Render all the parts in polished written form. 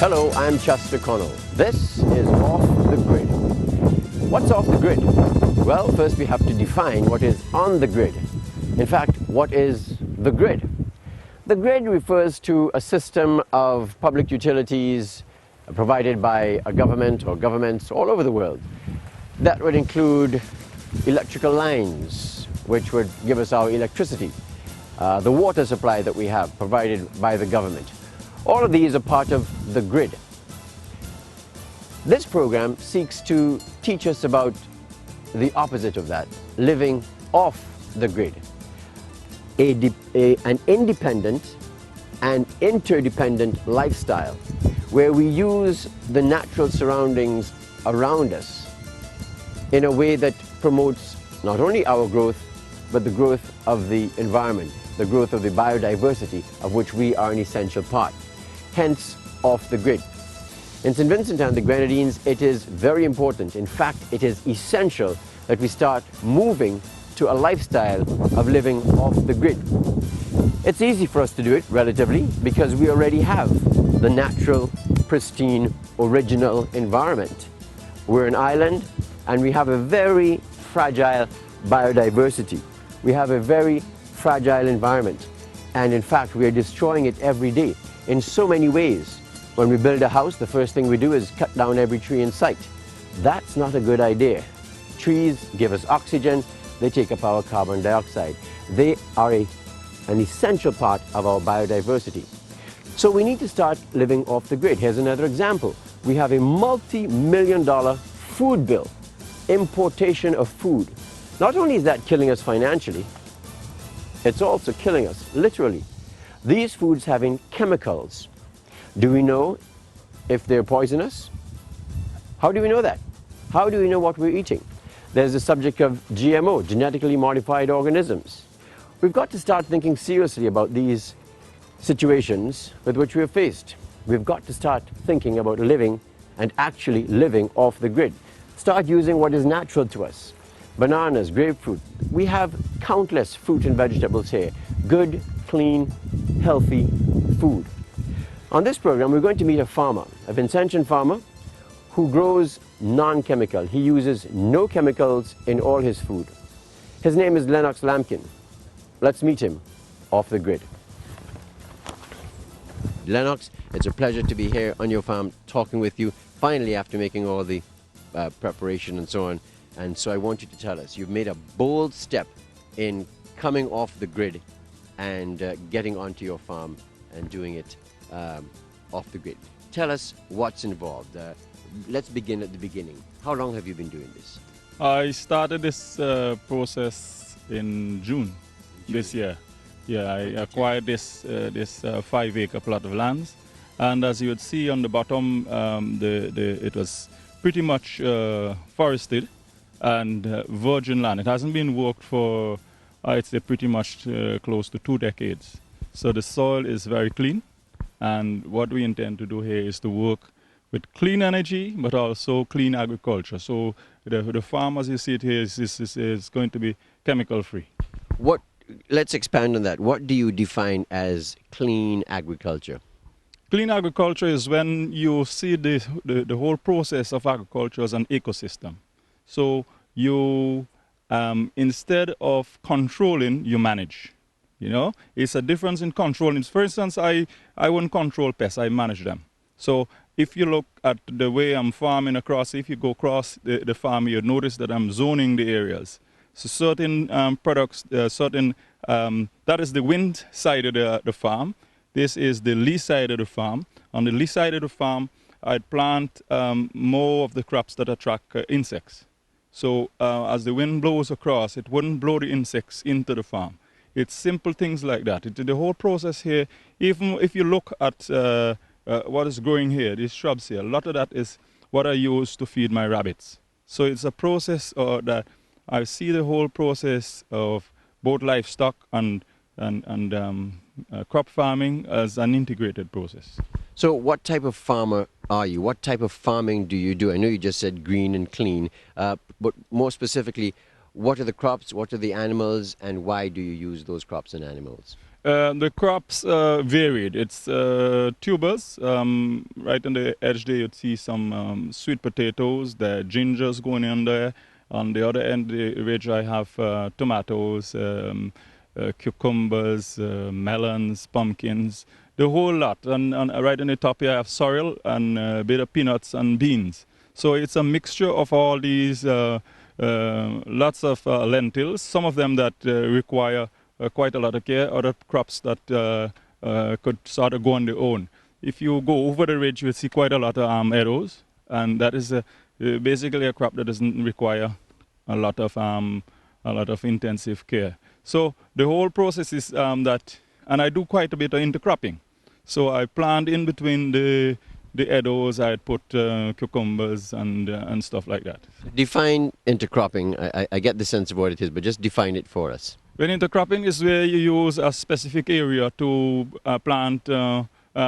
Hello, I'm Chester Connell. This is Off the Grid. What's off the grid? Well, first we have to define what is on the grid. In fact, what is the grid? The grid refers to a system of public utilities provided by a government or governments all over the world. That would include electrical lines, which would give us our electricity, the water supply that we have provided by the government. All of these are part of the grid. This program seeks to teach us about the opposite of that, living off the grid. An independent and interdependent lifestyle where we use the natural surroundings around us in a way that promotes not only our growth, but the growth of the environment, the growth of the biodiversity of which we are an essential part. Hence, off the grid. In St. Vincent and the Grenadines, it is very important. In fact, it is essential that we start moving to a lifestyle of living off the grid. It's easy for us to do it, relatively, because we already have the natural, pristine, original environment. We're an island, and we have a very fragile biodiversity. We have a very fragile environment. And in fact, we are destroying it every day in so many ways. When we build a house, the first thing we do is cut down every tree in sight. That's not a good idea. Trees give us oxygen, they take up our carbon dioxide. They are an essential part of our biodiversity. So we need to start living off the grid. Here's another example. We have a multi-million-dollar food bill, importation of food. Not only is that killing us financially, it's also killing us literally. These foods having chemicals. Do we know if they're poisonous? How do we know that? How do we know what we're eating? There's the subject of GMO, genetically modified organisms. We've got to start thinking seriously about these situations with which we're faced. We've got to start thinking about living and actually living off the grid. Start using what is natural to us. Bananas, grapefruit. We have countless fruit and vegetables here. Good, clean, healthy food. On this program, we're going to meet a farmer, a Vincentian farmer, who grows non-chemical. He uses no chemicals in all his food. His name is Lennox Lampkin. Let's meet him off the grid. Lennox, it's a pleasure to be here on your farm talking with you, finally after making all the preparation and so on. And so I want you to tell us, you've made a bold step in coming off the grid and getting onto your farm and doing it off the grid. Tell us what's involved. Let's begin at the beginning. How long have you been doing this? I started this process in June this year. Yeah, I acquired this 5-acre plot of lands, and as you would see on the bottom, it was pretty much forested and virgin land. It hasn't been worked for, I'd say, pretty much close to 2 decades. So the soil is very clean, and what we intend to do here is to work with clean energy, but also clean agriculture. So the farm, as you see it here, is going to be chemical-free. Let's expand on that. What do you define as clean agriculture? Clean agriculture is when you see the whole process of agriculture as an ecosystem. So you, instead of controlling, you manage. You know, it's a difference in controlling. For instance, I won't control pests, I manage them. So if you look at the way I'm farming across, if you go across the farm, you'll notice that I'm zoning the areas. So certain products, that is the wind side of the farm. This is the lee side of the farm. On the lee side of the farm, I'd plant more of the crops that attract insects. So as the wind blows across, it wouldn't blow the insects into the farm. It's simple things like that. The whole process here, even if you look at what is growing here, these shrubs here, a lot of that is what I use to feed my rabbits. So it's a process that I see the whole process of both livestock and crop farming as an integrated process. So what type of farmer are you? What type of farming do you do? I know you just said green and clean, but more specifically, what are the crops, what are the animals, and why do you use those crops and animals? The crops varied. It's tubers. Right on the edge there, you'd see some sweet potatoes. There are gingers going in there. On the other end of the ridge, I have tomatoes, cucumbers, melons, pumpkins, the whole lot. And right on the top here, I have sorrel and a bit of peanuts and beans. So it's a mixture of all these, lots of lentils, some of them that require quite a lot of care, other crops that could sort of go on their own. If you go over the ridge, you'll see quite a lot of arrows, and that is basically a crop that doesn't require a lot of intensive care. So the whole process is that, and I do quite a bit of intercropping. So I plant in between the eddos. I'd put cucumbers and stuff like that. Define intercropping. I get the sense of what it is, but just define it for us. When intercropping is where you use a specific area to plant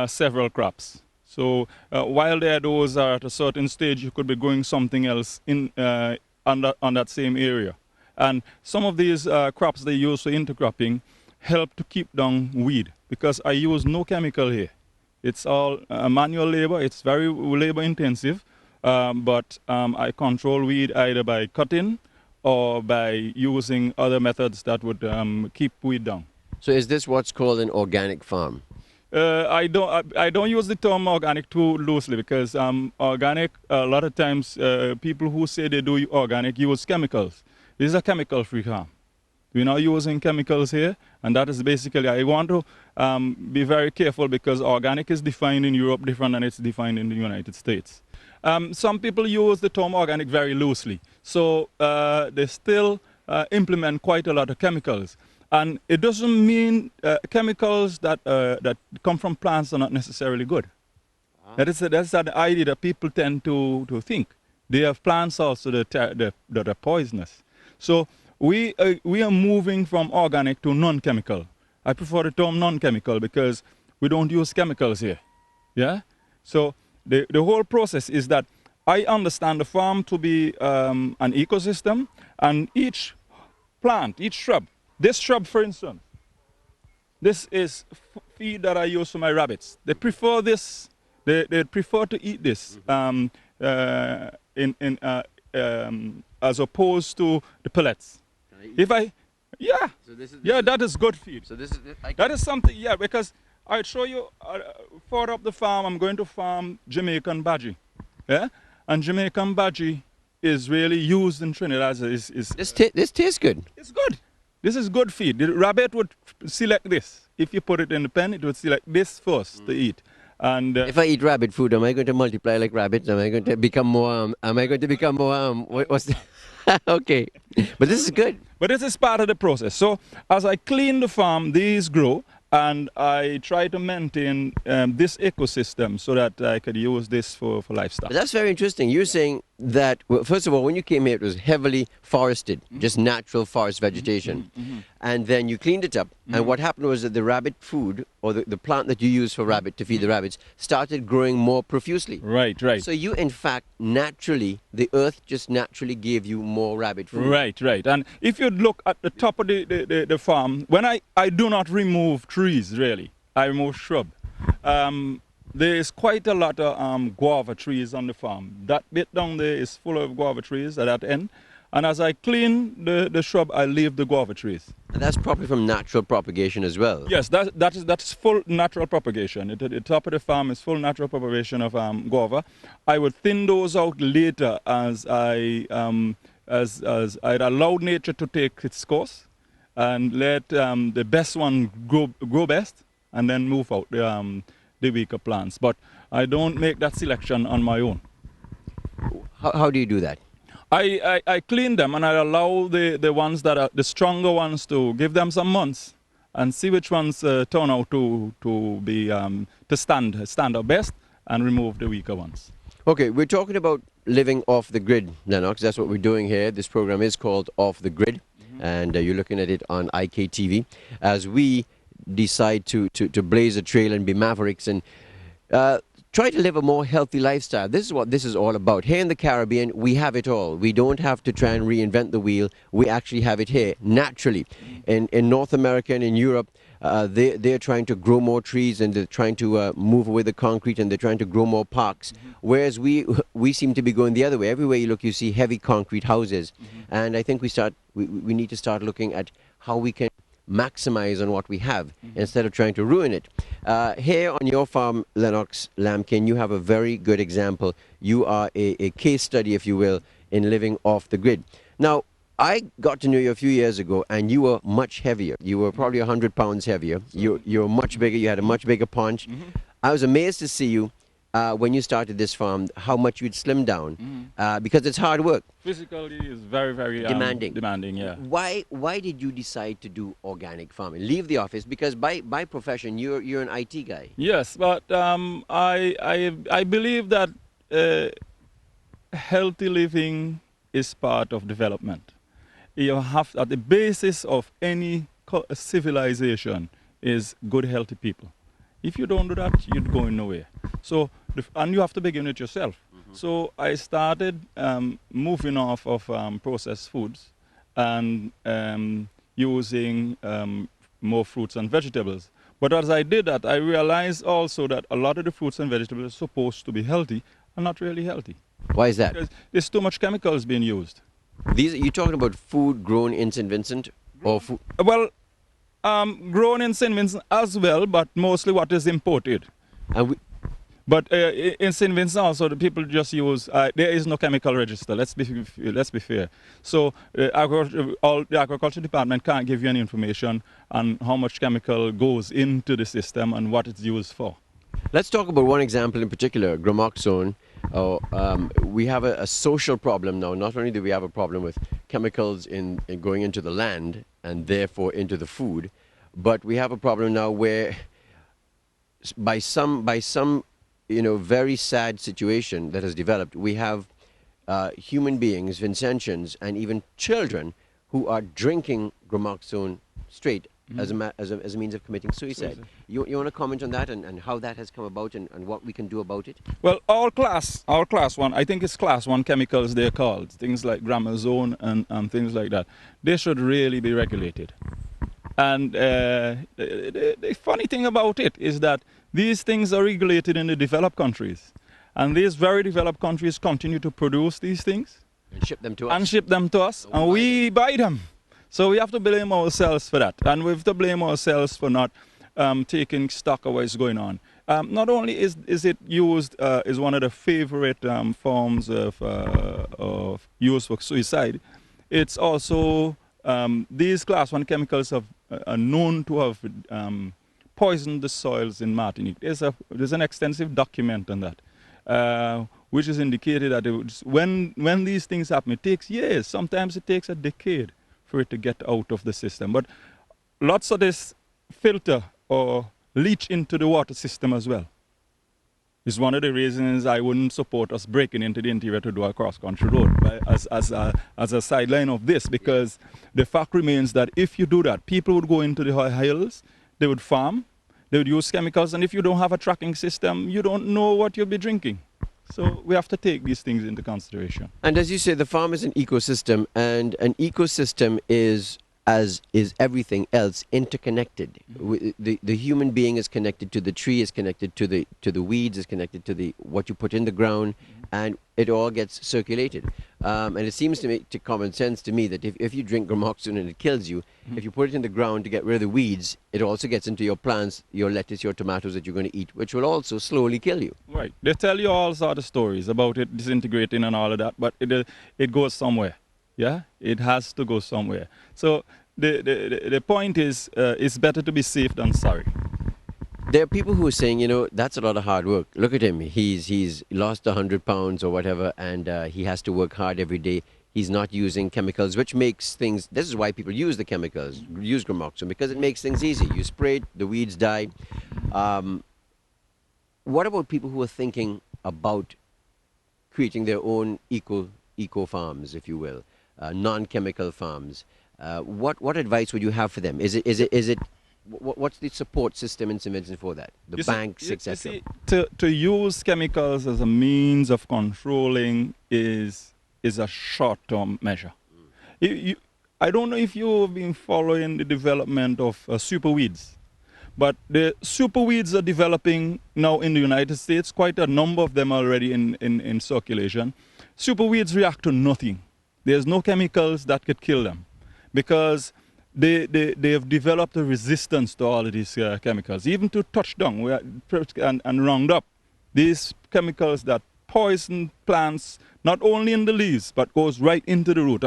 several crops. So while the eddos are at a certain stage, you could be growing something else on that same area. And some of these crops they use for intercropping help to keep down weed, because I use no chemical here. It's all manual labor. It's very labor intensive, but I control weed either by cutting or by using other methods that would keep weed down. So is this what's called an organic farm? I don't use the term organic too loosely, because organic, a lot of times people who say they do organic use chemicals. This is a chemical-free farm. We're not using chemicals here, and that is basically, I want to be very careful, because organic is defined in Europe different than it's defined in the United States. Some people use the term organic very loosely, so they still implement quite a lot of chemicals. And it doesn't mean chemicals that come from plants are not necessarily good. That's the idea that people tend to think. They have plants also that are poisonous. So we are moving from organic to non-chemical. I prefer the term non-chemical because we don't use chemicals here. Yeah? So the whole process is that I understand the farm to be an ecosystem, and each plant, each shrub, this shrub for instance, this is feed that I use for my rabbits. They prefer this, they prefer to eat this as opposed to the pellets. If I, yeah, so that is good feed. So that is something, yeah, because I'll show you further up the farm. I'm going to farm Jamaican budgie, yeah, and Jamaican budgie is really used in Trinidad. This tastes good. It's good. This is good feed. The rabbit would select this. If you put it in the pen, it would select this first to eat. And if I eat rabbit food, am I going to multiply like rabbits? Am I going to become more? What's the okay, but this is good. But this is part of the process. So as I clean the farm, these grow, and I try to maintain this ecosystem so that I could use this for lifestyle. That's very interesting. You're saying that, well, first of all, when you came here, it was heavily forested, just natural forest vegetation. And then you cleaned it up. And what happened was that the rabbit food, or the plant that you use for rabbit to feed the rabbits, started growing more profusely. Right, right. So you, in fact, naturally, the earth just naturally gave you more rabbit food. Right, right. And if you look at the top of the farm, when I do not remove trees, really, I remove shrub. There is quite a lot of guava trees on the farm. That bit down there is full of guava trees at that end. And as I clean the shrub, I leave the guava trees. And that's probably from natural propagation as well. Yes, that is full natural propagation. The top of the farm is full natural propagation of guava. I would thin those out later as I'd allow nature to take its course and let the best one grow best, and then move out the weaker plants. But I don't make that selection on my own. How do you do that? I clean them, and I allow the ones that are the stronger ones to give them some months and see which ones turn out to be to stand out best, and remove the weaker ones. Okay, we're talking about living off the grid, Lennox. That's what we're doing here. This program is called Off the Grid, and you're looking at it on IKTV as we decide to blaze a trail and be mavericks and try to live a more healthy lifestyle. This is what this is all about. Here in the Caribbean, we have it all. We don't have to try and reinvent the wheel. We actually have it here naturally. In North America and in Europe, they're trying to grow more trees, and they're trying to move away the concrete, and they're trying to grow more parks. Whereas we seem to be going the other way. Everywhere you look, you see heavy concrete houses. And I think we need to start looking at how we can maximize on what we have instead of trying to ruin it. Here on your farm, Lennox, Lampkin, you have a very good example. You are a case study, if you will, in living off the grid. Now, I got to know you a few years ago, and you were much heavier. You were probably 100 pounds heavier. You were much bigger. You had a much bigger punch. I was amazed to see you when you started this farm, how much you'd slimmed down, because it's hard work. Physically is very, very Demanding. Demanding, yeah. Why did you decide to do organic farming? Leave the office, because by profession you're an IT guy. Yes, but I believe that healthy living is part of development. You have, at the basis of any civilization is good, healthy people. If you don't do that, you're going nowhere. So, and you have to begin with yourself. So I started moving off of processed foods and using more fruits and vegetables. But as I did that, I realized also that a lot of the fruits and vegetables are supposed to be healthy are not really healthy. Why is that? Because there's too much chemicals being used. You're talking about food grown in St. Vincent, or food? Well, grown in St. Vincent as well, but mostly what is imported. And But in St. Vincent also, the people just use, there is no chemical register, let's be fair. So the agriculture department can't give you any information on how much chemical goes into the system and what it's used for. let's talk about one example in particular, gramoxone. We have a social problem now. Not only do we have a problem with chemicals in going into the land and therefore into the food, but we have a problem now where by some very sad situation that has developed, we have human beings, Vincentians, and even children who are drinking gramoxone straight as a means of committing suicide. You want to comment on that and how that has come about and what we can do about it? Well, our class one, I think it's class one chemicals they're called, things like gramoxone and things like that. They should really be regulated. And the funny thing about it is that these things are regulated in the developed countries. And these very developed countries continue to produce these things. And ship them to us. And we buy them. So we have to blame ourselves for that. And we have to blame ourselves for not taking stock of what's going on. Not only is it used, is one of the favorite forms of use for suicide, it's also, these class 1 chemicals are known to have poisoned the soils in Martinique. There's an extensive document on that, which is indicated that when these things happen, it takes years. Sometimes it takes a decade for it to get out of the system. But lots of this filter or leach into the water system as well. It's one of the reasons I wouldn't support us breaking into the interior to do a cross-country road as a sideline of this, because the fact remains that if you do that, people would go into the high hills, they would farm, they would use chemicals, and if you don't have a tracking system, you don't know what you'll be drinking. So we have to take these things into consideration. And as you say, the farm is an ecosystem, and an ecosystem is, as is everything else, interconnected. The human being is connected to the tree, is connected to the weeds, is connected to what you put in the ground, and it all gets circulated. And it seems to me, to common sense to me, that if you drink gramoxone and it kills you, if you put it in the ground to get rid of the weeds, it also gets into your plants, your lettuce, your tomatoes that you're going to eat, which will also slowly kill you. Right. They tell you all sorts of stories about it disintegrating and all of that, but it goes somewhere. Yeah, it has to go somewhere. So the point is, it's better to be safe than sorry. There are people who are saying, that's a lot of hard work. Look at him. He's lost 100 pounds or whatever, and he has to work hard every day. He's not using chemicals, which makes things, this is why people use the chemicals, use gramoxone, because it makes things easy. You spray it, the weeds die. What about people who are thinking about creating their own eco farms, if you will? Non-chemical farms. What advice would you have for them? What's the support system in St. Vincent for that? The banks, etc. To use chemicals as a means of controlling is a short-term measure. I don't know if you've been following the development of super weeds. But the super weeds are developing now in the United States, quite a number of them already in circulation. Super weeds react to nothing. There's no chemicals that could kill them because they have developed a resistance to all of these chemicals, even to touchdown and Roundup. These chemicals that poison plants, not only in the leaves, but goes right into the root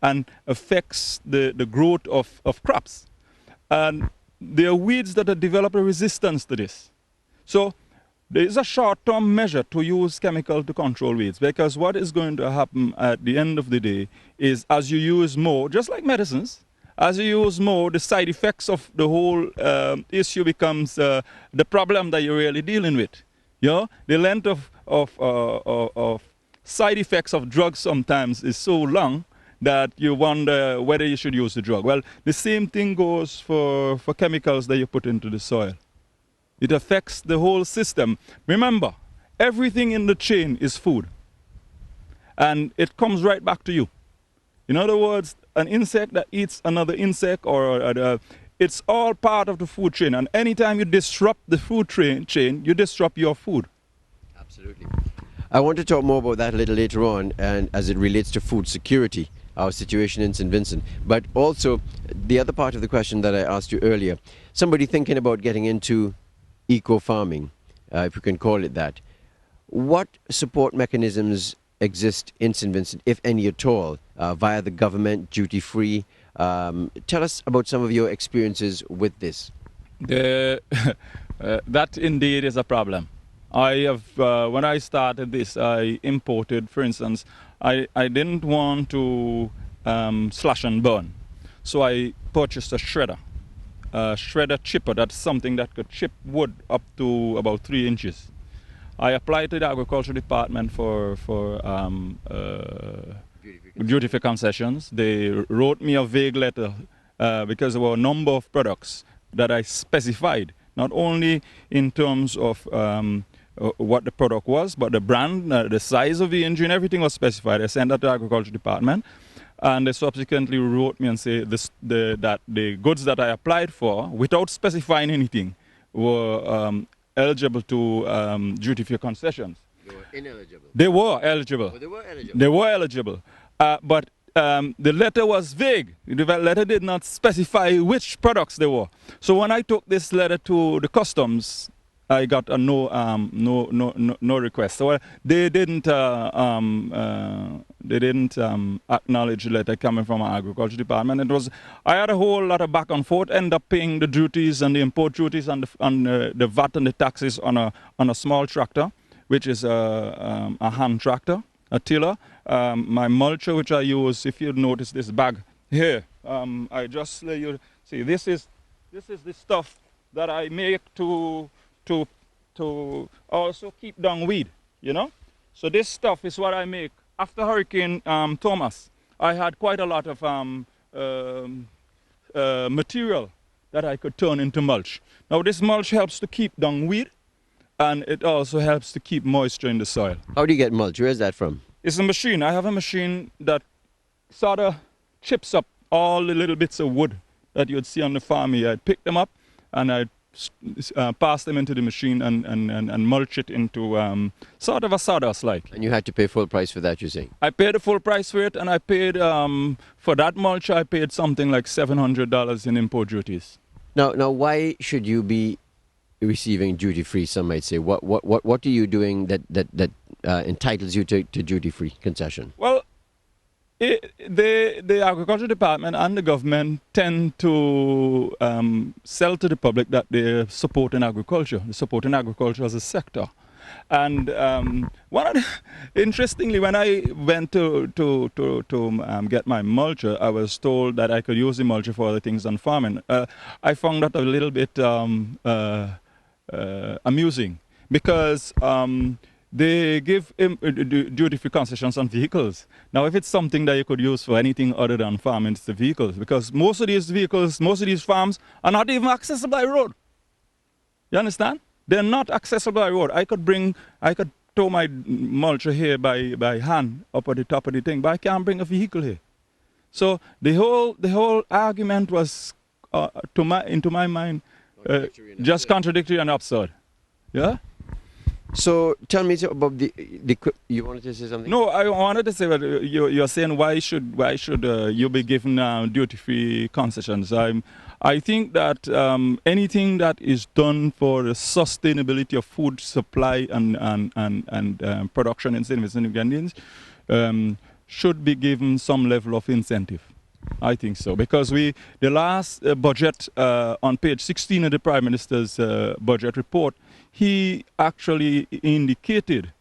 and affects the growth of crops. And there are weeds that have developed a resistance to this. So there is a short-term measure to use chemical to control weeds, because what is going to happen at the end of the day is as you use more, just like medicines, as you use more, the side effects of the whole issue becomes the problem that you're really dealing with. You know, the length of side effects of drugs sometimes is so long that you wonder whether you should use the drug. Well, the same thing goes for chemicals that you put into the soil. It affects the whole system. Remember, everything in the chain is food. And it comes right back to you. In other words, an insect that eats another insect, it's all part of the food chain. And anytime you disrupt the food chain, you disrupt your food. Absolutely. I want to talk more about that a little later on, and as it relates to food security, our situation in St. Vincent. But also, the other part of the question that I asked you earlier, somebody thinking about getting into eco-farming, if you can call it that, what support mechanisms exist in St. Vincent, if any at all, via the government, duty-free? Tell us about some of your experiences with this. That indeed is a problem. I have, when I started this, I imported, for instance, I didn't want to slash and burn. So I purchased a shredder chipper. That's something that could chip wood up to about 3 inches. I applied to the agriculture department for duty-free concessions. They wrote me a vague letter because there were a number of products that I specified, not only in terms of what the product was, but the brand, the size of the engine, everything was specified. I sent that to the agriculture department, and they subsequently wrote me and said that the goods that I applied for, without specifying anything, were eligible to duty-free concessions. They were ineligible. They were eligible. Oh, they were eligible. They were eligible. But the letter was vague. The letter did not specify which products they were. So when I took this letter to the customs, I got a no request. So they didn't acknowledge the letter coming from our agriculture department. I had a whole lot of back and forth. End up paying the duties and the import duties and the VAT and the taxes on a small tractor, which is a hand tractor, a tiller. My mulcher, which I use, if you notice this bag here, I just let you see. This is the stuff that I make to also keep down weed, you know. So this stuff is what I make. After Hurricane Thomas, I had quite a lot of material that I could turn into mulch. Now this mulch helps to keep down weed, and it also helps to keep moisture in the soil. How do you get mulch? Where is that from? It's a machine. I have a machine that sort of chips up all the little bits of wood that you'd see on the farm here. I'd pick them up and I'd pass them into the machine and mulch it into sort of a sawdust-like. And you had to pay full price for that, you're saying? I paid the full price for it, and I paid, for that mulch, I paid something like $700 in import duties. Now, why should you be receiving duty-free, some might say? What are you doing that entitles you to duty-free concession? Well, the agriculture department and the government tend to sell to the public that they're supporting agriculture. They're supporting agriculture as a sector. And interestingly, when I went to get my mulcher, I was told that I could use the mulcher for other things than farming. I found that a little bit amusing, because they give duty-free concessions on vehicles. Now, if it's something that you could use for anything other than farming, it's the vehicles, because most of these vehicles, most of these farms are not even accessible by road. You understand? They're not accessible by road. I could tow my mulcher here by hand up at the top of the thing, but I can't bring a vehicle here. So the whole argument was, into my mind, just contradictory and absurd. Yeah. So tell me about you wanted to say something? No, I wanted to say that you're saying why should you be given duty-free concessions? I think that anything that is done for the sustainability of food supply and production in St. Vincent and the Grenadines should be given some level of incentive. I think so, because the last budget on page 16 of the Prime Minister's budget report, he actually indicated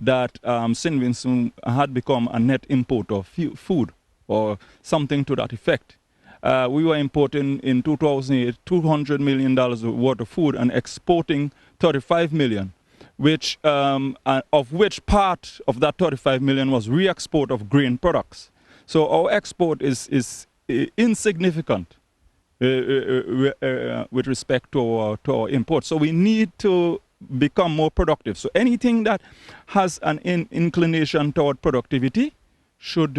that St. Vincent had become a net importer of food, or something to that effect. We were importing in 2008 $200 million worth of food and exporting 35 million, which of which part of that 35 million was re-export of grain products. So our export is insignificant with respect to our import. So we need to become more productive. So anything that has an inclination toward productivity should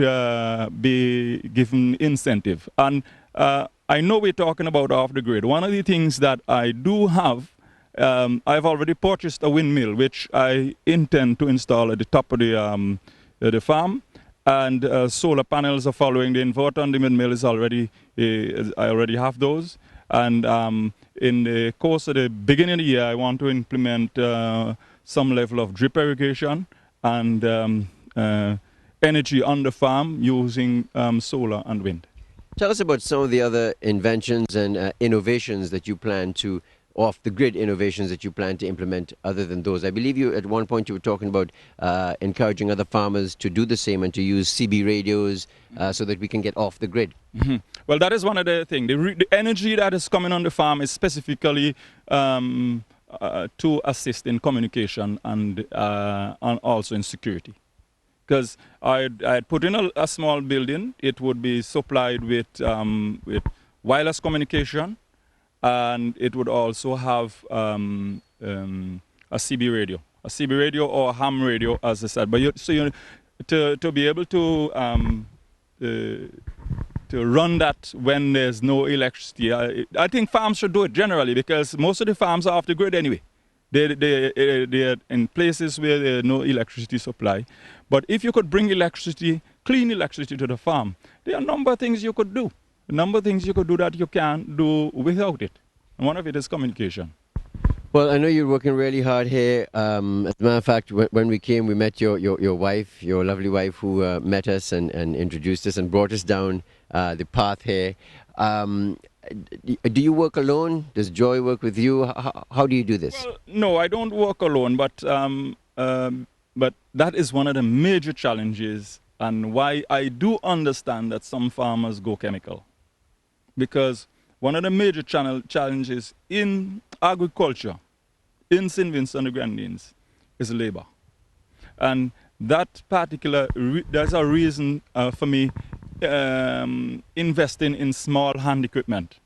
be given incentive. And I know we're talking about off the grid. One of the things that I do have, I've already purchased a windmill, which I intend to install at the top of the farm. And solar panels are following the inverter, and the windmill is already, I already have those. And in the course of the beginning of the year, I want to implement some level of drip irrigation and energy on the farm using solar and wind. Tell us about some of the other inventions and innovations that you plan to, off-the-grid innovations that you plan to implement other than those. I believe you, at one point, you were talking about encouraging other farmers to do the same and to use CB radios so that we can get off the grid. Well, that is one of the things. The energy that is coming on the farm is specifically to assist in communication and also in security. Because I'd put in a small building, it would be supplied with wireless communication, and it would also have a CB radio or a ham radio, as I said. But to be able to run that when there's no electricity, I think farms should do it generally, because most of the farms are off the grid anyway. They're in places where there's no electricity supply. But if you could bring electricity, clean electricity to the farm, there are a number of things you could do. A number of things you could do that you can't do without it. And one of it is communication. Well, I know you're working really hard here. As a matter of fact, when we came, we met your wife, your lovely wife, who met us and introduced us and brought us down the path here. Do you work alone? Does Joy work with you? How do you do this? Well, no, I don't work alone, but that is one of the major challenges, and why I do understand that some farmers go chemical. Because one of the major challenges in agriculture in St. Vincent and the Grenadines is labor. And that particular, there's a reason for me investing in small hand equipment.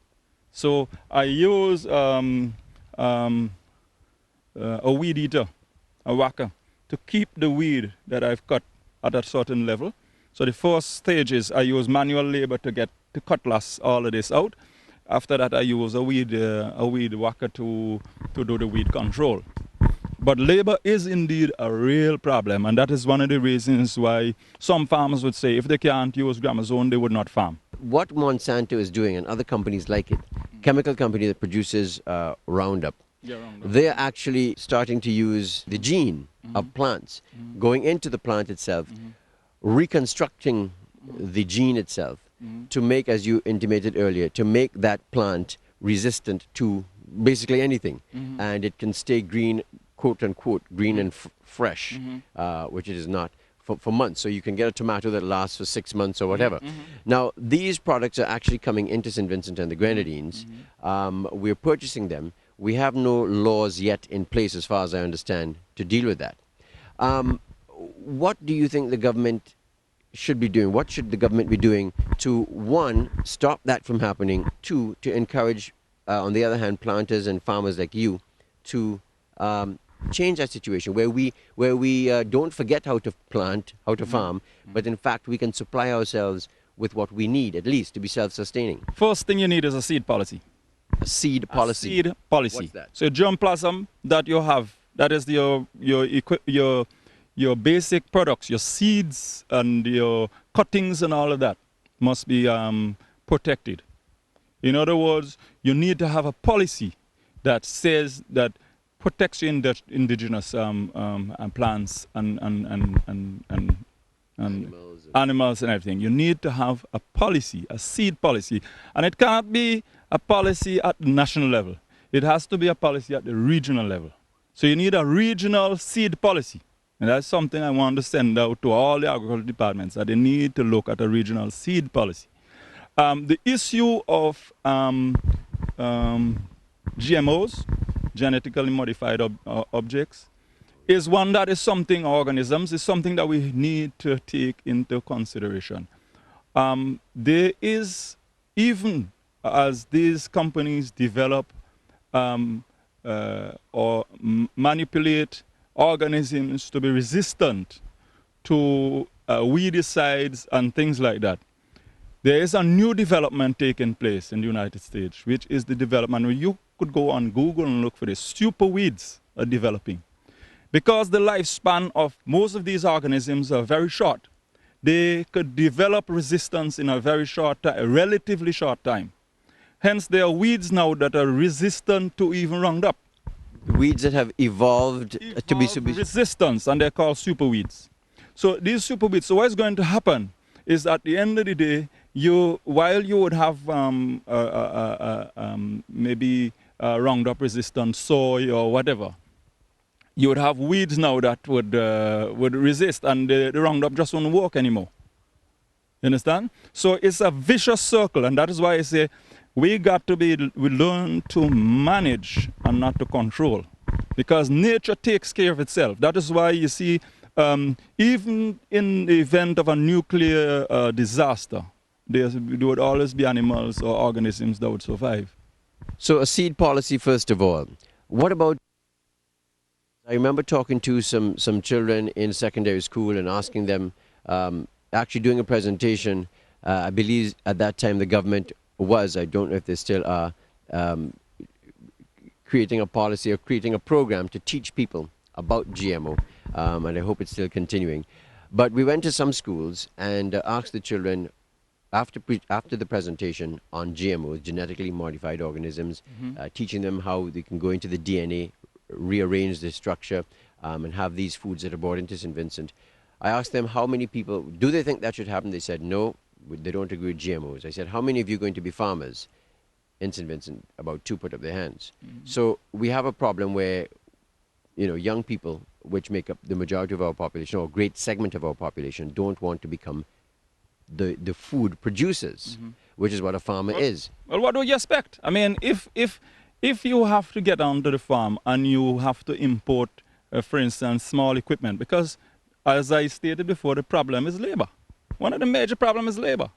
So I use a weed eater, a whacker, to keep the weed that I've cut at a certain level. So the first stage is I use manual labor to cutlass all of this out. After that, I use a weed whacker to do the weed control. But labor is indeed a real problem, and that is one of the reasons why some farmers would say if they can't use gramazone, they would not farm. What Monsanto is doing, and other companies like it, chemical company that produces Roundup, they're actually starting to use the gene of plants, going into the plant itself, reconstructing the gene itself to make, as you intimated earlier, to make that plant resistant to basically anything. And it can stay green, quote unquote, green and fresh, which it is not, for months. So you can get a tomato that lasts for 6 months or whatever. Now, these products are actually coming into St. Vincent and the Grenadines. We're purchasing them. We have no laws yet in place, as far as I understand, to deal with that. What do you think the government should be doing? What should the government be doing to, one, stop that from happening, two, to encourage, on the other hand, planters and farmers like you to change that situation where we don't forget how to plant, how to farm, but in fact we can supply ourselves with what we need, at least to be self-sustaining? First thing you need is a seed policy. A seed policy. A seed policy. What's that? So germplasm that you have, that is your basic products, your seeds and your cuttings and all of that must be protected. In other words, you need to have a policy that says that protects your indigenous plants and animals and everything. You need to have a policy, a seed policy. And it can't be a policy at the national level. It has to be a policy at the regional level. So you need a regional seed policy. And that's something I want to send out to all the agricultural departments, that they need to look at a regional seed policy. The issue of GMOs, genetically modified objects, is one that is something, organisms, is something that we need to take into consideration. There is, even as these companies develop or manipulate organisms to be resistant to weedicides and things like that, there is a new development taking place in the United States, which is the development where you could go on Google and look for this. Super weeds are developing. Because the lifespan of most of these organisms are very short, they could develop resistance in a very short time, a relatively short time. Hence, there are weeds now that are resistant to even Roundup. Weeds that have evolved to be resistance, and they're called super weeds. So these super weeds, so what's going to happen is at the end of the day, while you would have maybe Roundup resistant soy or whatever, you would have weeds now that would resist, and the Roundup just won't work anymore. You understand? So it's a vicious circle, and that is why I say we learn to manage and not to control, because nature takes care of itself. That is why you see, even in the event of a nuclear disaster, there would always be animals or organisms that would survive. So a seed policy, first of all. What about, I remember talking to some children in secondary school and asking them, actually doing a presentation, I believe at that time the government was, I don't know if they still are, creating a policy or creating a program to teach people about GMO, and I hope it's still continuing. But we went to some schools and asked the children, after the presentation on GMOs, genetically modified organisms, teaching them how they can go into the DNA, rearrange the structure, and have these foods that are brought into St. Vincent. I asked them how many people, do they think that should happen? They said no, they don't agree with GMOs. I said, how many of you are going to be farmers in St. Vincent? About 2 put up their hands. So we have a problem where, you know, young people, which make up the majority of our population, or a great segment of our population, don't want to become the food producers, which is what a farmer is. Well, what do you expect? I mean, if you have to get onto the farm and you have to import, for instance, small equipment, because as I stated before, the problem is labor. One of the major problems is labor.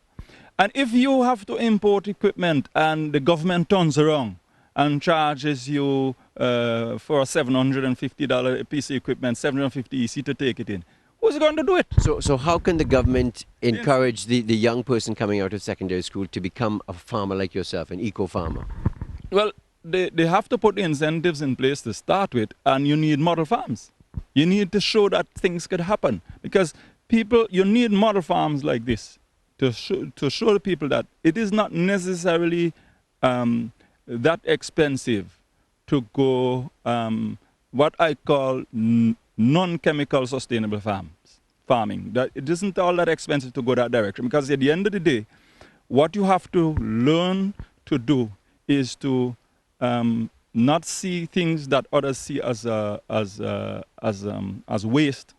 And if you have to import equipment and the government turns around and charges you for a $750 piece of equipment, $750 EC to take it in, who's going to do it? So how can the government encourage the young person coming out of secondary school to become a farmer like yourself, an eco-farmer? Well, they have to put the incentives in place to start with, and you need model farms. You need to show that things could happen, because you need model farms like this to show the people that it is not necessarily that expensive to go what I call non-chemical sustainable farming. That it isn't all that expensive to go that direction, because at the end of the day, what you have to learn to do is to not see things that others see as waste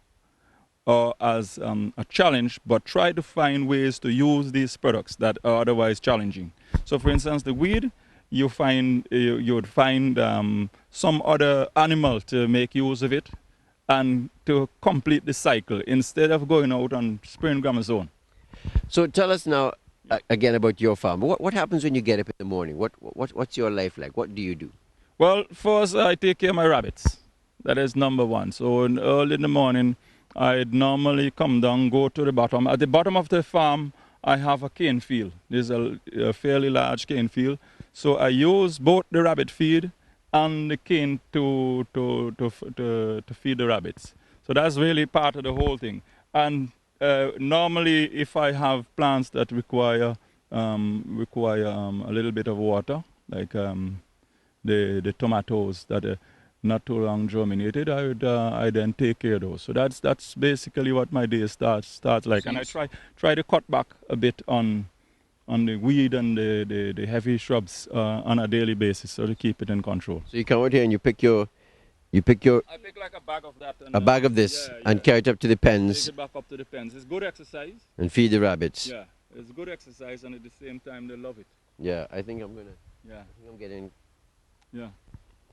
or as a challenge, but try to find ways to use these products that are otherwise challenging. So, for instance, the weed, you would find some other animal to make use of it and to complete the cycle instead of going out and spraying gramazone. So tell us now again about your farm. What happens when you get up in the morning? What's your life like? What do you do? Well, first I take care of my rabbits. That is number one. So early in the morning, I'd normally come down, go to the bottom. At the bottom of the farm, I have a cane field. There's a fairly large cane field. So I use both the rabbit feed and the cane to feed the rabbits. So that's really part of the whole thing. And normally, if I have plants that require a little bit of water, like the tomatoes that are not too long germinated, I then take care of those. So that's basically what my day starts like. And I try to cut back a bit on the weed and the heavy shrubs on a daily basis, so to keep it in control. So you come out here and you pick your I pick like a bag of that. And, a bag of this and carry it up to the pens. Take it back up to the pens. It's good exercise. And feed the rabbits. Yeah, it's good exercise, and at the same time they love it. Yeah, I think I'm gonna. Yeah. I think I'm getting. Yeah.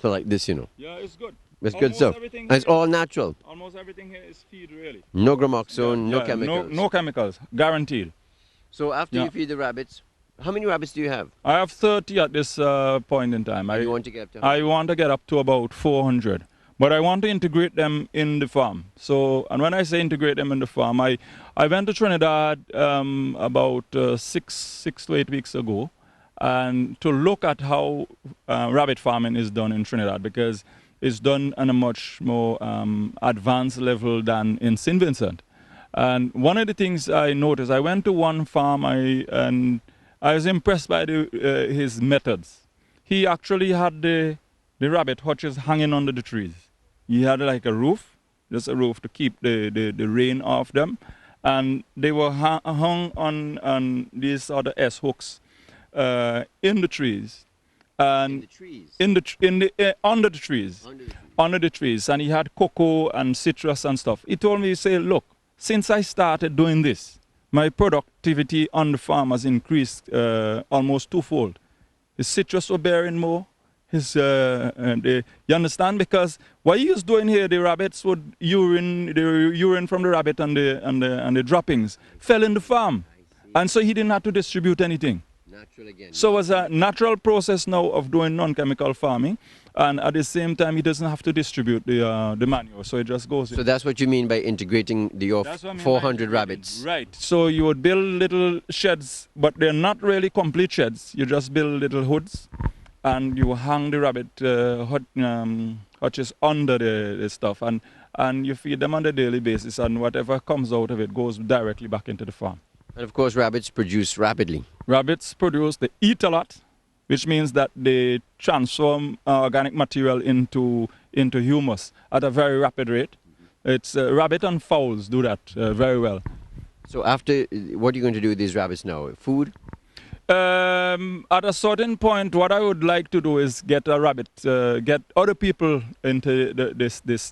So like this, you know. Yeah, it's good. It's good stuff. And it's all natural. Almost everything here is feed, really. No gramoxone, no chemicals. No chemicals, guaranteed. So after you feed the rabbits, how many rabbits do you have? I have 30 at this point in time. You want to get up to? I want to get up to about 400. But I want to integrate them in the farm. So, and when I say integrate them in the farm, I went to Trinidad about 6 to 8 weeks ago, and to look at how rabbit farming is done in Trinidad, because it's done on a much more advanced level than in St. Vincent. And one of the things I noticed, I went to one farm and I was impressed by his methods. He actually had the rabbit hutches hanging under the trees. He had like a roof, just a roof to keep the rain off them. And they were hung on these other S hooks in the trees. And under the trees. Under the trees. And he had cocoa and citrus and stuff. He told me, he said, look, since I started doing this, my productivity on the farm has increased almost twofold. The citrus were bearing more. You understand? Because what he was doing here, the rabbits would the urine from the rabbit and the droppings fell in the farm. And so he didn't have to distribute anything. Natural again. So it was a natural process now of doing non-chemical farming, and at the same time he doesn't have to distribute the manure, so it just goes in. So that's what you mean by integrating your 400 rabbits. Right. So you would build little sheds, but they're not really complete sheds. You just build little hoods, and you hang the rabbit hutches under the stuff, and you feed them on a daily basis, and whatever comes out of it goes directly back into the farm. And of course, rabbits produce rapidly. Rabbits produce, they eat a lot, which means that they transform organic material into humus at a very rapid rate. It's rabbit and fowls do that very well. So after, what are you going to do with these rabbits now? Food? At a certain point, what I would like to do is get a rabbit, get other people into this.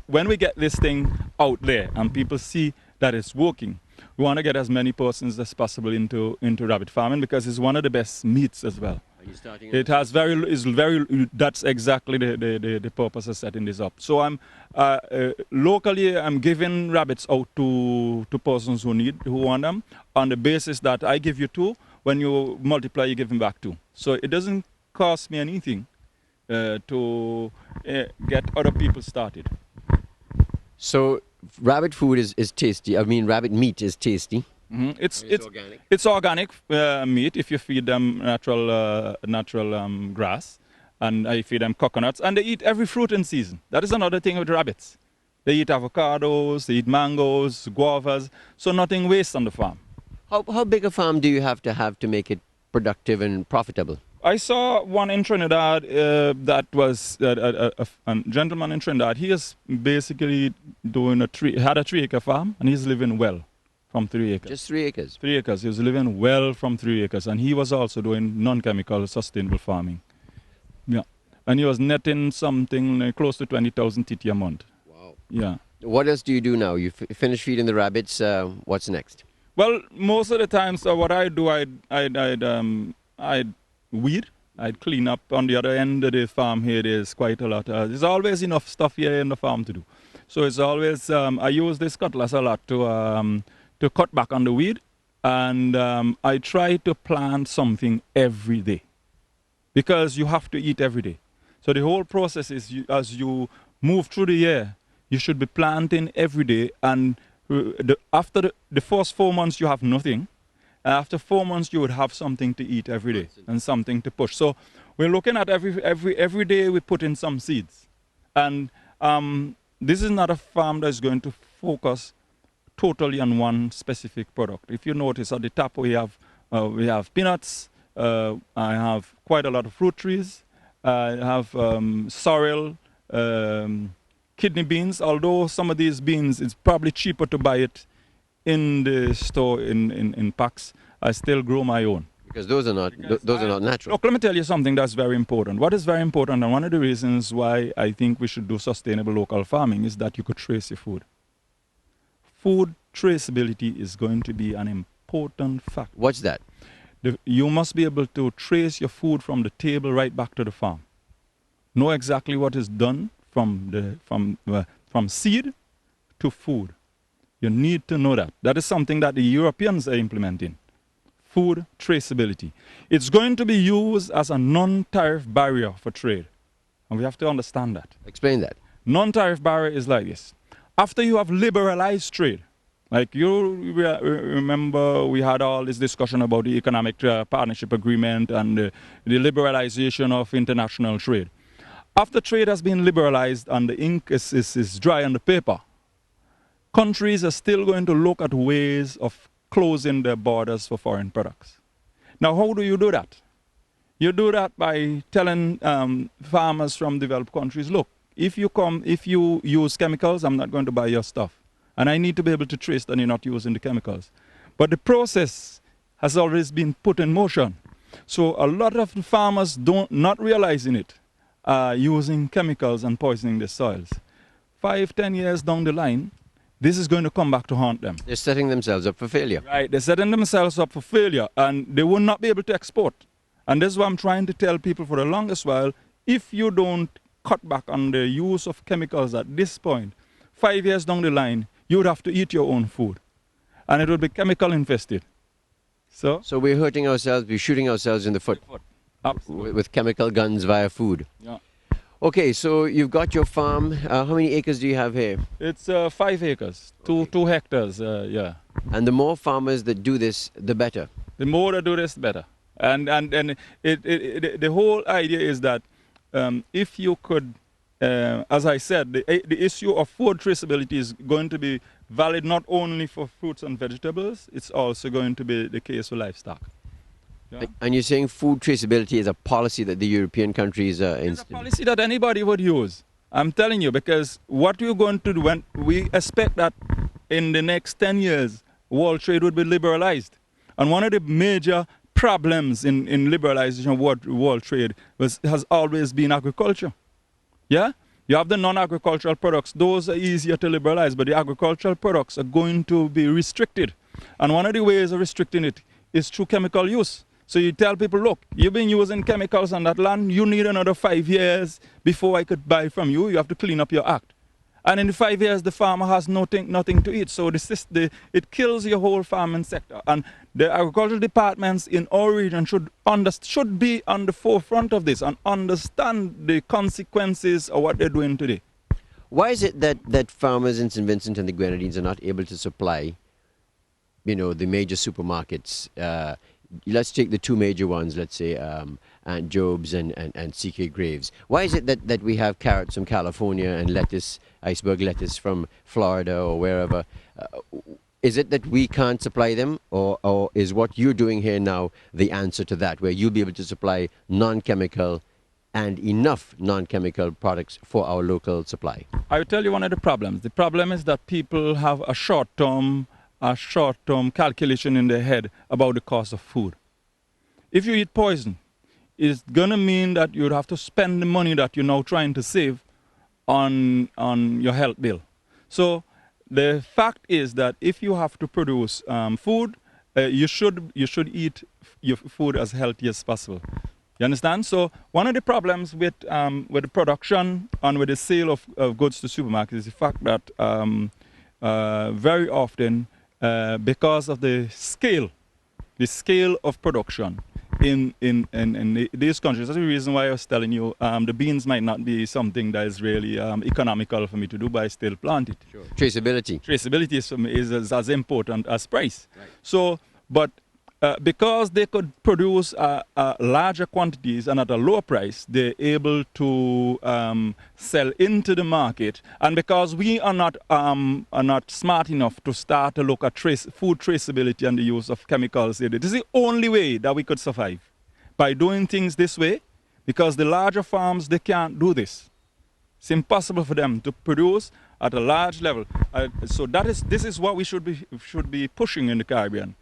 When we get this thing out there and people see that it's working, we want to get as many persons as possible into rabbit farming, because it's one of the best meats as well. Are you starting? It has that's exactly the purpose of setting this up. So I'm locally I'm giving rabbits out to persons who want them, on the basis that I give you 2, when you multiply you give them back 2. So it doesn't cost me anything to get other people started. So rabbit food is tasty. I mean, rabbit meat is tasty. Mm-hmm. It's organic. It's organic meat if you feed them natural grass, and I feed them coconuts, and they eat every fruit in season. That is another thing with rabbits. They eat avocados, they eat mangoes, guavas, so nothing wastes on the farm. How big a farm do you have to make it productive and profitable? I saw one in Trinidad that was a gentleman in Trinidad. He is basically doing had a 3-acre farm, and he's living well from 3 acres. Just 3 acres? 3 acres. He was living well from 3 acres, and he was also doing non-chemical sustainable farming. Yeah. And he was netting something close to 20,000 TT a month. Wow. Yeah. What else do you do now? You finish feeding the rabbits. What's next? Well, most of the time, so what I do, I'd weed. I'd clean up. On the other end of the farm here, there's quite a lot. There's always enough stuff here in the farm to do. So it's always, I use this cutlass a lot to cut back on the weed. And I try to plant something every day, because you have to eat every day. So the whole process is, as you move through the year, you should be planting every day. And after the first 4 months, you have nothing. After 4 months, you would have something to eat every day and something to push. So we're looking at every day we put in some seeds. And this is not a farm that's going to focus totally on one specific product. If you notice at the top we have peanuts, I have quite a lot of fruit trees, I have sorrel, kidney beans, although some of these beans it's probably cheaper to buy it in the store in packs. I still grow my own. Because those are not natural. Look, let me tell you something that's very important. What is very important, and one of the reasons why I think we should do sustainable local farming, is that you could trace your food. Food traceability is going to be an important factor. What's that? You must be able to trace your food from the table right back to the farm. Know exactly what is done from seed to food. You need to know that. That is something that the Europeans are implementing. Food traceability. It's going to be used as a non-tariff barrier for trade. And we have to understand that. Explain that. Non-tariff barrier is like this. After you have liberalized trade, like you remember we had all this discussion about the economic partnership agreement and the liberalization of international trade. After trade has been liberalized and the ink is dry on the paper, countries are still going to look at ways of closing their borders for foreign products. Now, how do you do that? You do that by telling farmers from developed countries, look, if you use chemicals, I'm not going to buy your stuff. And I need to be able to trace that you're not using the chemicals. But the process has always been put in motion. So a lot of the farmers not realizing it, are using chemicals and poisoning the soils. 5-10 years down the line, this is going to come back to haunt them. They're setting themselves up for failure. Right, they're setting themselves up for failure, and they will not be able to export. And this is what I'm trying to tell people for the longest while. If you don't cut back on the use of chemicals at this point, 5 years down the line, you would have to eat your own food. And it would be chemical infested. So we're hurting ourselves, we're shooting ourselves in the foot. Absolutely. With chemical guns via food. Yeah. Okay, so you've got your farm. How many acres do you have here? It's 5 acres, two hectares, yeah. And the more farmers that do this, the better. The more they do this, the better. And the whole idea is that if you could, as I said, the issue of food traceability is going to be valid not only for fruits and vegetables, it's also going to be the case for livestock. Yeah. And you're saying food traceability is a policy that the European countries are It's a policy that anybody would use. I'm telling you, because what we're going to do, when we expect that in the next 10 years, world trade would be liberalized. And one of the major problems in liberalization of world trade has always been agriculture. Yeah? You have the non-agricultural products. Those are easier to liberalize, but the agricultural products are going to be restricted. And one of the ways of restricting it is through chemical use. So you tell people, look, you've been using chemicals on that land, you need another 5 years before I could buy from you. You have to clean up your act. And in the 5 years, the farmer has nothing to eat. So it kills your whole farming sector. And the agricultural departments in our region should be on the forefront of this and understand the consequences of what they're doing today. Why is it that farmers in St. Vincent and the Grenadines are not able to supply, the major supermarkets? Let's take the two major ones, let's say Aunt Job's and CK Graves. Why is it that we have carrots from California and lettuce, iceberg lettuce from Florida or wherever? Is it that we can't supply them, or is what you're doing here now the answer to that, where you'll be able to supply non-chemical and enough non-chemical products for our local supply? I will tell you one of the problems. The problem is that people have a short-term calculation in their head about the cost of food. If you eat poison, it's going to mean that you'd have to spend the money that you're now trying to save on your health bill. So the fact is that if you have to produce food, you should eat your food as healthy as possible. You understand? So one of the problems with the production and with the sale of goods to supermarkets is the fact that very often, because of the scale of production in these countries. That's the reason why I was telling you the beans might not be something that is really economical for me to do, but I still plant it. Sure. Traceability. Traceability is as important as price. Right. So, but because they could produce larger quantities and at a lower price, they're able to sell into the market. And because we are not smart enough to start to look at food traceability and the use of chemicals, this is the only way that we could survive, by doing things this way, because the larger farms, they can't do this. It's impossible for them to produce at a large level. So this is what we should be pushing in the Caribbean.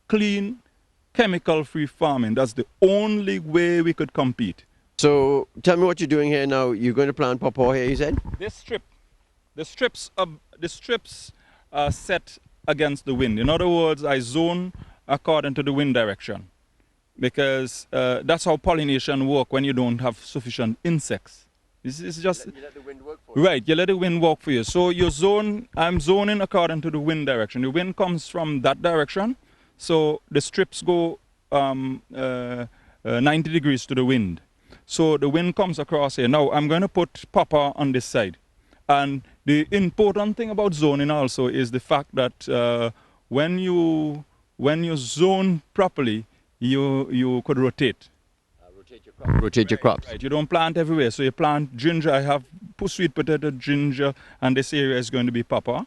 Clean, chemical-free farming. That's the only way we could compete. So tell me what you're doing here now. You're going to plant pawpaw here, you said? The strips are set against the wind. In other words, I zone according to the wind direction, because that's how pollination works when you don't have sufficient insects. This is just you let the wind work for you. right. You let the wind work for you. So I'm zoning according to the wind direction. The wind comes from that direction. So the strips go 90 degrees to the wind. So the wind comes across here. Now I'm going to put pawpaw on this side. And the important thing about zoning also is the fact that when you zone properly, you could rotate. Rotate your crops. Right. You don't plant everywhere. So you plant ginger. I have sweet potato, ginger, and this area is going to be pawpaw.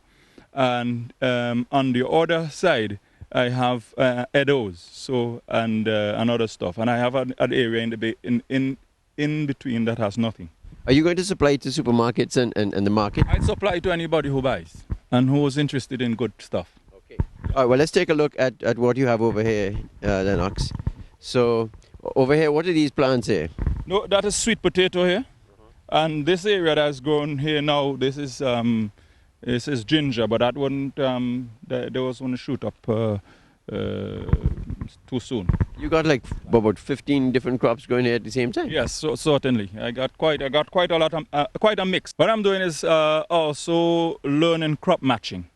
And on the other side, I have edos, and other stuff, and I have an area in between that has nothing. Are you going to supply to supermarkets and the market? I supply to anybody who buys and who is interested in good stuff. Okay. All right. Well, let's take a look at what you have over here, Lennox. So over here, what are these plants here? No, that is sweet potato here, and this area that's grown here now. This is ginger, but that wouldn't. Those wouldn't shoot up too soon. You got like about 15 different crops going here at the same time. Yes, so certainly. I got quite a lot of quite a mix. What I'm doing is also learning crop matching.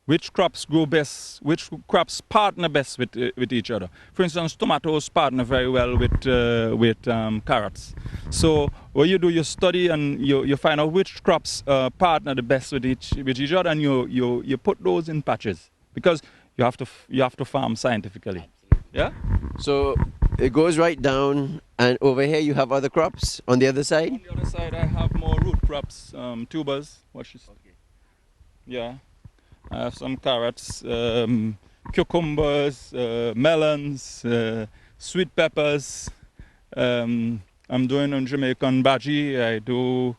Which crops grow best? Which crops partner best with each other? For instance, tomatoes partner very well with carrots. So what you do, you study and you find out which crops partner the best with each other, and you put those in patches, because you have to farm scientifically. Yeah. So it goes right down, and over here you have other crops on the other side. On the other side, I have more root crops, tubers. Watch this. Okay. Yeah. I have some carrots, cucumbers, melons, sweet peppers. I'm doing on Jamaican bhaji. I do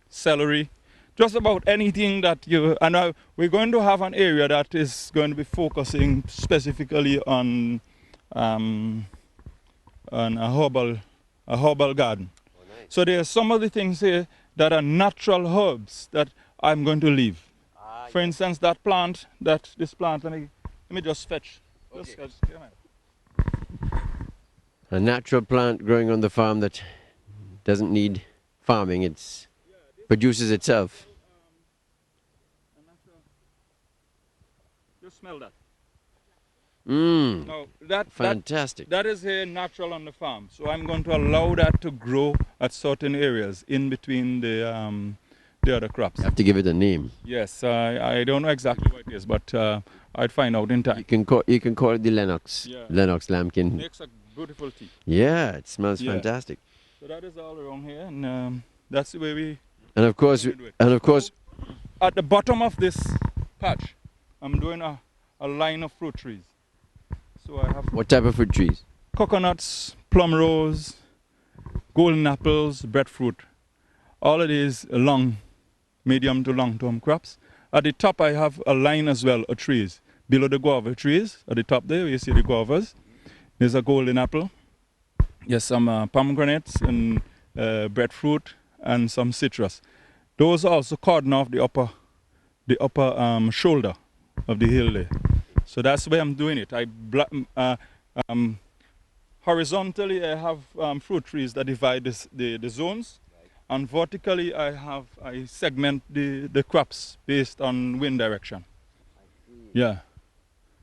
celery. Just about anything that you. And we're going to have an area that is going to be focusing specifically on a herbal garden. Oh, nice. So there are some of the things here that are natural herbs that I'm going to leave. For instance, this plant, let me just fetch. Okay. Just a natural plant growing on the farm that doesn't need farming, it produces itself. Just smell that. Mmm, no, fantastic. That is here natural on the farm. So I'm going to allow that to grow at certain areas in between the other crops. You have to give it a name. Yes, I don't know exactly what it is, but I'd find out in time. You can call it the Lennox. Yeah. Lennox Lampkin. Makes a beautiful tea. Yeah, it smells fantastic. So that is all around here, and that's the way we. And of course, at the bottom of this patch, I'm doing a line of fruit trees. So I have. What type of fruit trees? Coconuts, plum rose, golden apples, breadfruit. All of these medium to long-term crops. At the top, I have a line as well of trees. Below the guava trees, at the top there, you see the guavas. There's a golden apple. There's some pomegranates and breadfruit and some citrus. Those also cordon off the upper shoulder of the hill there. So that's where I'm doing it. Horizontally, I have fruit trees that divide the zones. And vertically, I segment the crops based on wind direction. I see. Yeah.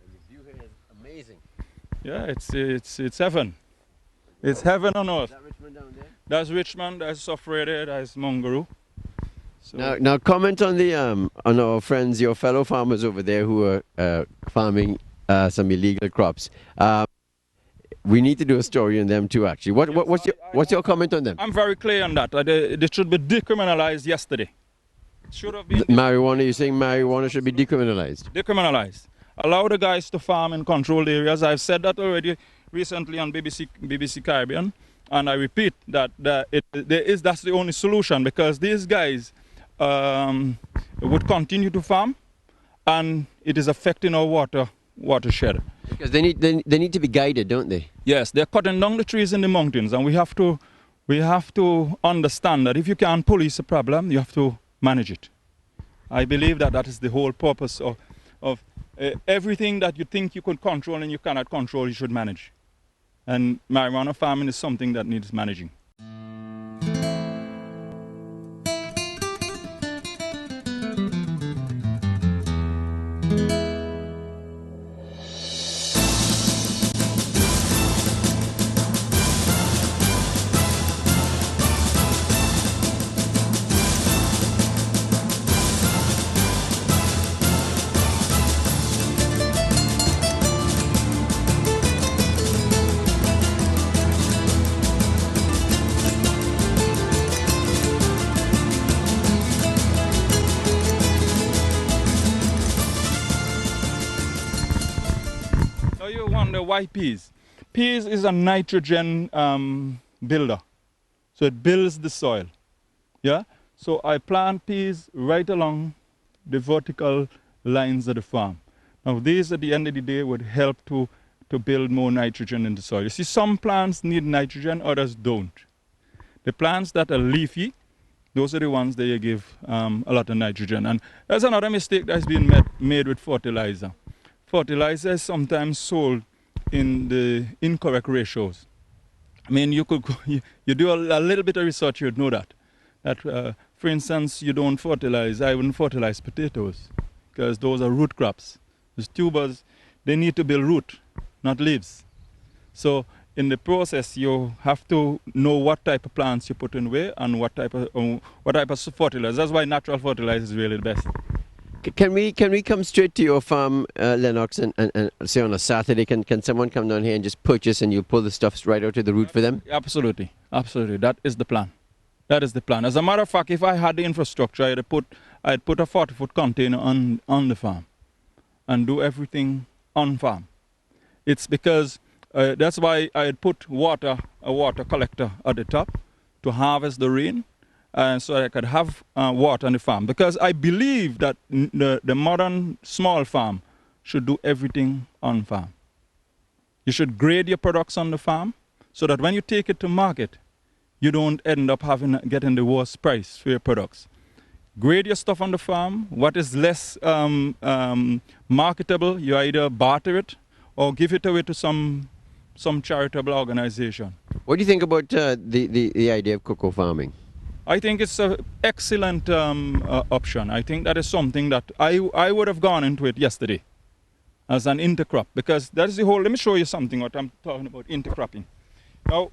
And the view here is amazing. Yeah, it's heaven. It's heaven on earth. Is that Richmond down there? That's Richmond. That's Sofrede. That's Mongaroo. So now comment on the on our friends, your fellow farmers over there who are farming some illegal crops. We need to do a story on them too, actually. What's your comment on them? I'm very clear on that. They should be decriminalized yesterday. Should have been Marijuana, you're saying marijuana should be decriminalized? decriminalized. Allow the guys to farm in controlled areas. I've said that already recently on BBC Caribbean, and I repeat that that's the only solution, because these guys would continue to farm, and it is affecting our watershed. Because they need to be guided, don't they? Yes, they're cutting down the trees in the mountains, and we have to understand that if you can't police a problem, you have to manage it. I believe that is the whole purpose of everything that you think you could control and you cannot control, you should manage. And marijuana farming is something that needs managing. Now you wonder why peas. Peas is a nitrogen builder. So it builds the soil. Yeah? So I plant peas right along the vertical lines of the farm. Now these at the end of the day would help to build more nitrogen in the soil. You see, some plants need nitrogen, others don't. The plants that are leafy, those are the ones that you give a lot of nitrogen. And there's another mistake that's been made with fertilizer. Fertilizer is sometimes sold in the incorrect ratios. I mean, you do a little bit of research, you'd know that. For instance, you don't fertilize, I wouldn't fertilize potatoes, because those are root crops. Those tubers, they need to build root, not leaves. So in the process, you have to know what type of plants you put in where and what type of fertilizer. That's why natural fertilizer is really the best. Can we come straight to your farm, Lennox, and say on a Saturday, can someone come down here and just purchase and you pull the stuff right out of the root for them? Absolutely, absolutely. That is the plan. That is the plan. As a matter of fact, if I had the infrastructure, I'd put a 40-foot container on the farm and do everything on farm. It's because that's why I'd put a water collector at the top to harvest the rain. So I could have water on the farm, because I believe that the modern small farm should do everything on farm. You should grade your products on the farm so that when you take it to market, you don't end up getting the worst price for your products. Grade your stuff on the farm. What is less marketable, you either barter it or give it away to some charitable organization. What do you think about the idea of cocoa farming? I think it's an excellent option. I think that is something that I would have gone into it yesterday as an intercrop, because that is the whole. Let me show you something what I'm talking about, intercropping. Now,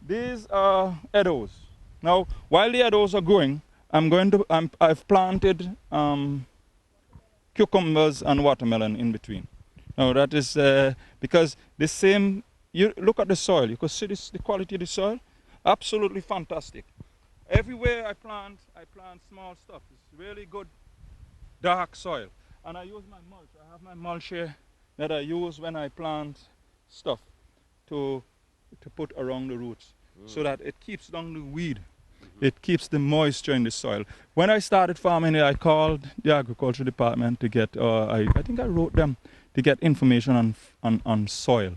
these are eddos. Now, while the eddos are growing, I've planted cucumbers and watermelon in between. Now that is because the same. You look at the soil. You can see the quality of the soil. Absolutely fantastic. Everywhere I plant small stuff. It's really good, dark soil. And I use my mulch. I have my mulch here that I use when I plant stuff to put around the roots, so that it keeps down the weed. It keeps the moisture in the soil. When I started farming here, I called the agriculture department to get, I think I wrote them to get information on soil.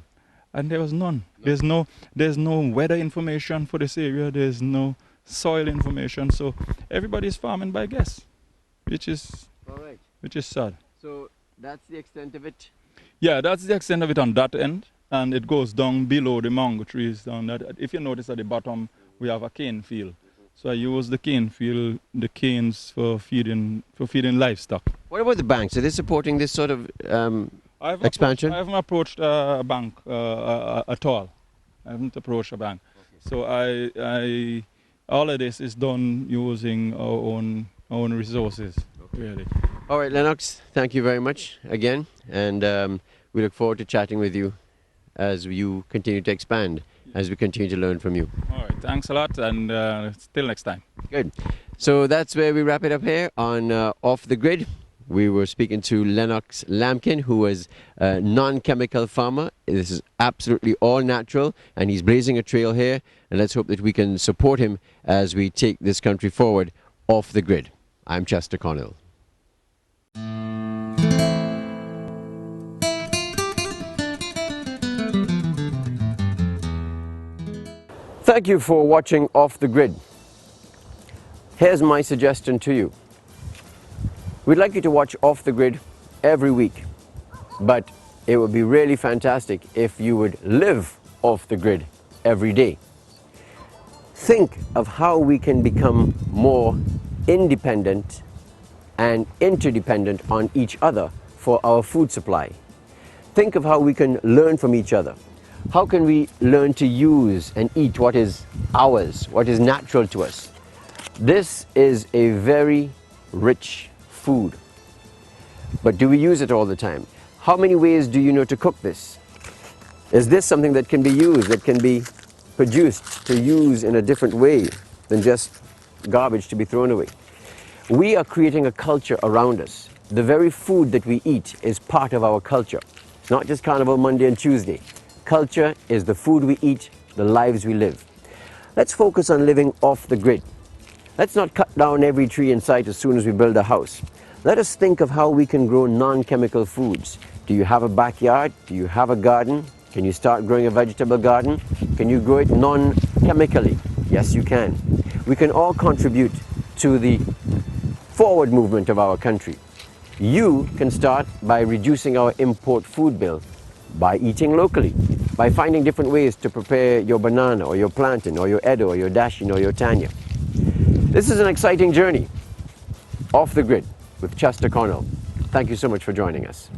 And there was none. There's no weather information for this area. There's no soil information. So everybody's farming by guess, which is sad. So that's the extent of it? Yeah, that's the extent of it on that end. And it goes down below the mango trees down that. If you notice at the bottom, we have a cane field. So I use the canes for feeding livestock. What about the banks? Are they supporting this sort of expansion? I haven't approached a bank at all. I haven't approached a bank. Okay. So all of this is done using our own resources, really. All right, Lennox, thank you very much again, and we look forward to chatting with you as you continue to expand, as we continue to learn from you. All right, thanks a lot, and till next time. Good. So that's where we wrap it up here on Off the Grid. We were speaking to Lennox Lampkin, who is a non-chemical farmer. This is absolutely all natural, and he's blazing a trail here, and let's hope that we can support him as we take this country forward off the grid. I'm Chester Connell. Thank you for watching Off the Grid. Here's my suggestion to you. We'd like you to watch Off the Grid every week, but it would be really fantastic if you would live off the grid every day. Think of how we can become more independent and interdependent on each other for our food supply. Think of how we can learn from each other. How can we learn to use and eat what is ours, what is natural to us? This is a very rich food. But do we use it all the time? How many ways do you know to cook this? Is this something that can be used, that can be produced to use in a different way than just garbage to be thrown away? We are creating a culture around us. The very food that we eat is part of our culture. It's not just Carnival Monday and Tuesday. Culture is the food we eat, the lives we live. Let's focus on living off the grid. Let's not cut down every tree in sight as soon as we build a house. Let us think of how we can grow non-chemical foods. Do you have a backyard? Do you have a garden? Can you start growing a vegetable garden? Can you grow it non-chemically? Yes, you can. We can all contribute to the forward movement of our country. You can start by reducing our import food bill, by eating locally, by finding different ways to prepare your banana or your plantain or your Edo or your Dashin or your Tanya. This is an exciting journey off the grid with Chester Connell. Thank you so much for joining us.